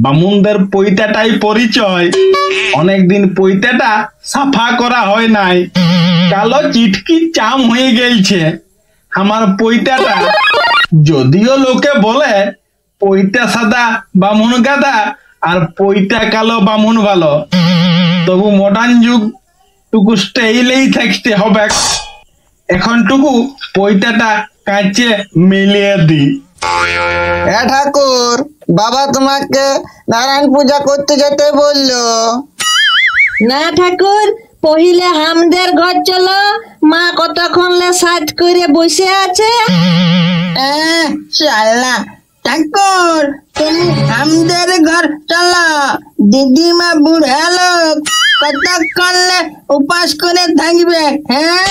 বামুনদের পৈতাটাই পরিচয়। অনেকদিন পৈতাটা সাফা করা হয় নাই, কালো চিটকি চাম হয়ে গেছে আমার পৈতাটা। যদিও লোকে বলে পৈতা সাদা বামুন গাদা আর পৈতা কালো বামুন ভালো, তবু মডার্ন যুগ টুকু স্টাইলেই থাকতে হবে। এখন টুকু পৈতাটা কাঁচে মিলিয়ে দি। ঠাকুর, বাবা তোমাকে নারায়ণ পূজা করতে যেতে বললো। না ঠাকুর, পহিলে হামদের ঘর চলো, মা কতক্ষণ সাজ করে বসে আছে। শালা ঠাকুর, তুমি আমাদের ঘর চলো, দিদিমা বুড়া লোক কতক্ষণ উপাস করে থাকবে। হ্যাঁ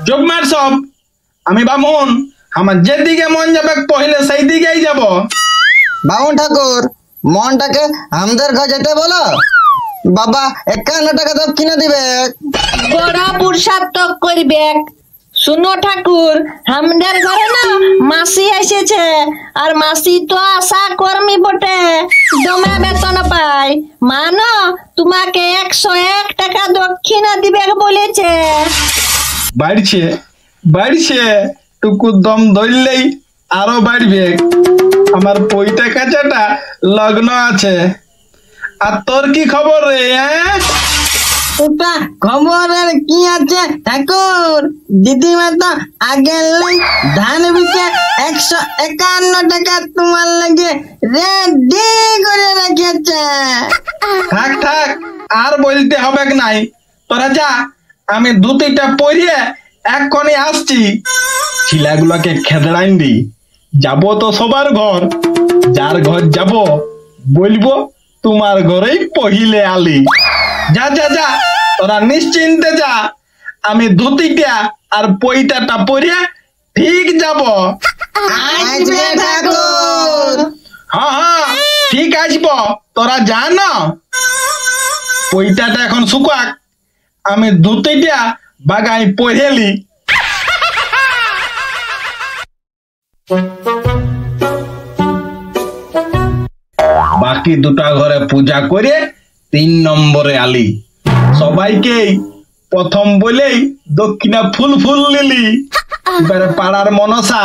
চুপ মার সব, আমি বামুন, আমার যেদিকে মন যাবে পহিলে সেই দিকেই যাব। বামুন ঠাকুর, মনটাকে আমাদের ঘর যেতে বলো, বাবা 51 টাকা দক্ষিণা দিবে। বড় পুরুষার্থক করবে। শুনো ঠাকুর, আমাদের ঘরে না মাসি এসেছে, আর মাসি তো আশা কর্মী বটে, দমে বেতন পায়। মানো তোমাকে 101 টাকা দক্ষিণা দিবে বলেছে। বাড়ছে বাড়ছে, টুকু দম ধরলেই আরো বাড়বে। আমার পৈতা কাচাটা লগ্ন আছে। আর তোর কি খবর রে? ওটা খবরের কি আছে ঠাকুর, দিদিমা তো আগের ধান বিকে 151 টাকা তোমার লাগে রেডি করে রেখেছে। থাক থাক, আর বলতে হবে নাই, তোরা যা, আমি ধুতিটা পরিয়ে এক্ষুনি আসছি। ছিলাগুলোকে খেদড়াইন দি, যাবো তো সবার ঘর, যার ঘর যাব বলবো তোমার ঘরেই পহিলে আলি। যা যা যা, তোরা নিশ্চিন্তে যা, আমি ধুতিটা আর পৈতাটা পরিয়ে ঠিক যাব। আসবে ঠাকুর। হ্যাঁ হ্যাঁ ঠিক আসব, তোরা যা না। পৈতাটা এখন শুকাক, আমি ধুতিটা বাগাই পহেলি। বাকি দুটা ঘরে পূজা করে 3 নম্বরে আলি। সবাইকে প্রথম বলেই দক্ষিণা ফুল ফুল নিলি। এবারে পাড়ার মনসা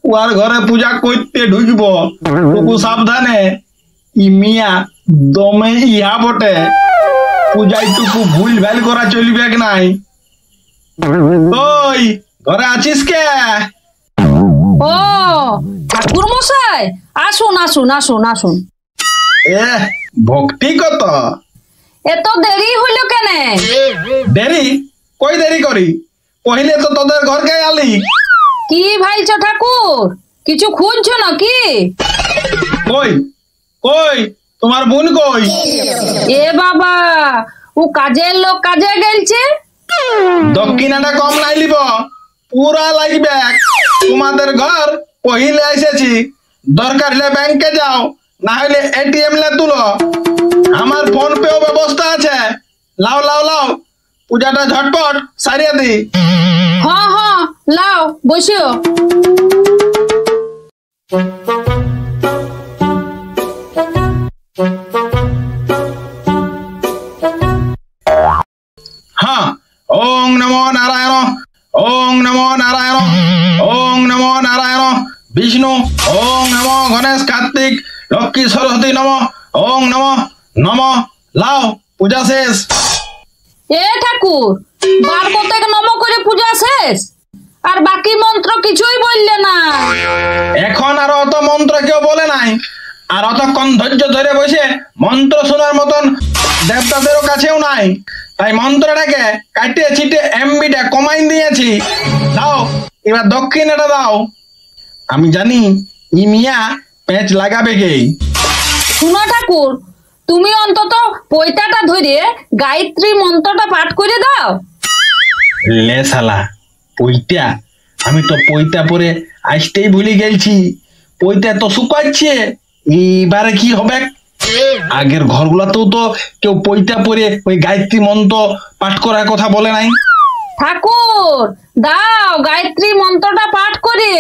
উয়ার ঘরে পূজা করতে ঢুকব, টুকু সাবধানে। ই মিয়া দমে ইহা বটে, পূজায় টুকু ভুল ভাল করা চলবে নাই। ওই ঘরে আছিস কে? ও ঠাকুর মশাই, আসুন আসুন আসুন আসুন। এ ভক্তি কত এত দেরি হইল কেন? দেরি? কই দেরি করি, পहिले তো তোদের ঘরকে আলি। কি ভাইছো ঠাকুর, কিছু খুঁজছো নাকি? কই কই তোমার বোন কই? এ বাবা, ও কাজের লোক কাজে গেলছে। দক্ষিণাটা কম নাই লিব, পুরা লাগবে। তোমাদের ঘর পहिले এসেছি, দরকার হলে ব্যাংকে যাও, না হলে এটিএম লে তুলো। আমার ফোন পেও ব্যবস্থা আছে, লাও লাও লাও, পূজাটা ঝটপট সারিয়ে দি। হ্যাঁ হ্যাঁ, লাও বসিও। হ্যাঁ, ওং নমো নারায়ণ, ওং নমো নারায়ণ, ওং নমো নারায়ণ বিষ্ণু, ওং নমো গণেশ কার্তিক লক্ষ্মী সরস্বতী নম, ওং নমো নম। লাও, পূজা শেষ। এ ঠাকুর, বার কতক নম করে পূজা শেষ, আর বাকি মন্ত্র কিছুই বললে না। এখন আর অত মন্ত্র কেউ বলে নাই, আর অতক্ষণ ধৈর্য ধরে বসে মন্ত্র শোনার মতন দেবতাদেরও কাছেও নাই, তাই মন্ত্রটাকে কাটিয়ে ছিটে এমবিটা কমাই দিয়েছি। দাও এবার দক্ষিণাটা দাও। আমি জানি ই মিয়া পেঁচ লাগাবে কে। শুনো ঠাকুর, তুমি অন্তত পৈতাটা ধরে গায়ত্রী মন্ত্রটা পাঠ করে দাও। লে শালা, পৈতা? আমি তো পৈতা পরে আসতেই ভুলে গেছি। পৈতা তো শুকাচ্ছে, এবারে কি হবে? আগের ঘরগুলাতেও তো কেউ পৈতা পরে ওই গায়ত্রী মন্ত্র পাঠ করার কথা বলে নাই। ঠাকুর দাও গায়ত্রী মন্ত্রটা পাঠ করে।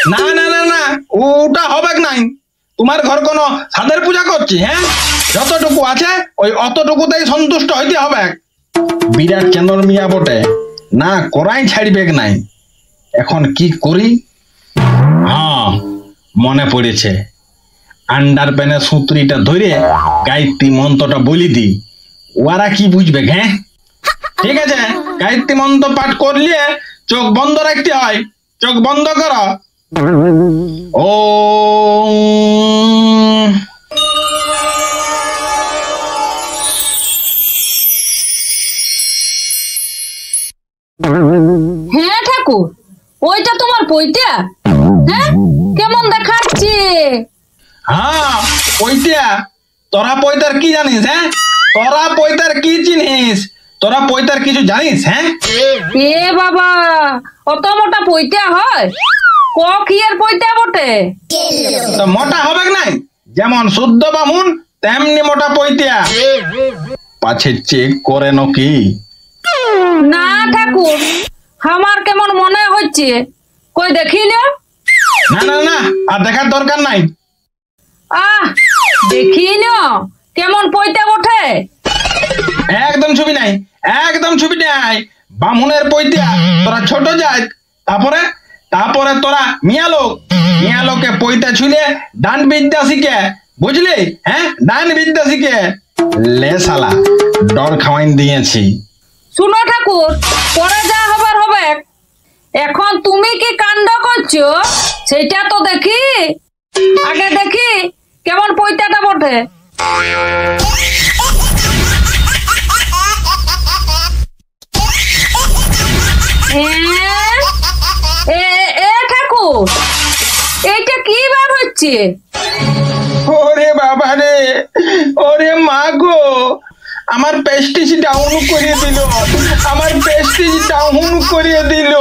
না না না না, ওটা হবে নাই। তোমার ঘর কোনো সাদের পূজা করছি? হ্যাঁ, যতটুকু আছে ওই অতটুকুতেই সন্তুষ্ট হইতে হবে। বিরাট কেন্দ্র মিয়া বটে, না করাই ছাড়বে নাই। এখন কি করি? হ্যাঁ, মনে পড়েছে, আন্ডার প্যানের সূত্রিটা ধরে গায়ত্রী মন্ত্রটা বলি দি, ওরা কি বুঝবে? হ্যাঁ ঠিক আছে, গায়ত্রী মন্ত্র পাঠ করলে চোখ বন্ধ রাখতে হয়। চোখ বন্ধ করো। ও হ্যাঁ ঠাকুর, ওইটা তোমার পৈতা? হ্যাঁ, কেমন দেখাচ্ছে? হ্যাঁ পৈতা। তোরা পৈতার কি জানিস? হ্যাঁ, তোরা পৈতার কি চিনিস? তোরা পৈতার কিছু জানিস? হ্যাঁ, এ বাবা, অত মোটা পৈতা হয়? ক কিয়ের পৈতা বটে? তো মোটা হবে নাই? যেমন শুদ্ধ বামুন তেমনি মোটা পৈতা। পাছে চেক করে নাকি? না ঠাকুর, আমার কেমন মনে হচ্ছে, কই দেখিল। না না না, আর দেখার দরকার নাই। আহ, দেখিল কেমন পৈতা বটে। একদম ছবি নাই, একদম ছবি নাই। বামুনের পৈতা তোরা ছোট জাত, তারপরে তারপরে তোরা মিয়া লোকে পৈতা ছুলে ডান বিদ্যা শিখে, বুঝলি? হ্যাঁ, ডান বিদ্যা শিখে লে শালা, ডর খাওয়াইন দিয়েছি। শুনো ঠাকুর, পরে যা হবার হবে। এখন তুমি কি কাণ্ড করছো সেটা তো দেখি। আগে দেখি কেমন পৈতাটা বটে। এ ঠাকুর, এইটা কি বার হচ্ছে? ওরে বাবা রে, ওরে মা গো, আমার প্রেস্টিজ ডাউন করিয়ে দিল, আমার প্রেস্টিজ ডাউন করিয়ে দিল।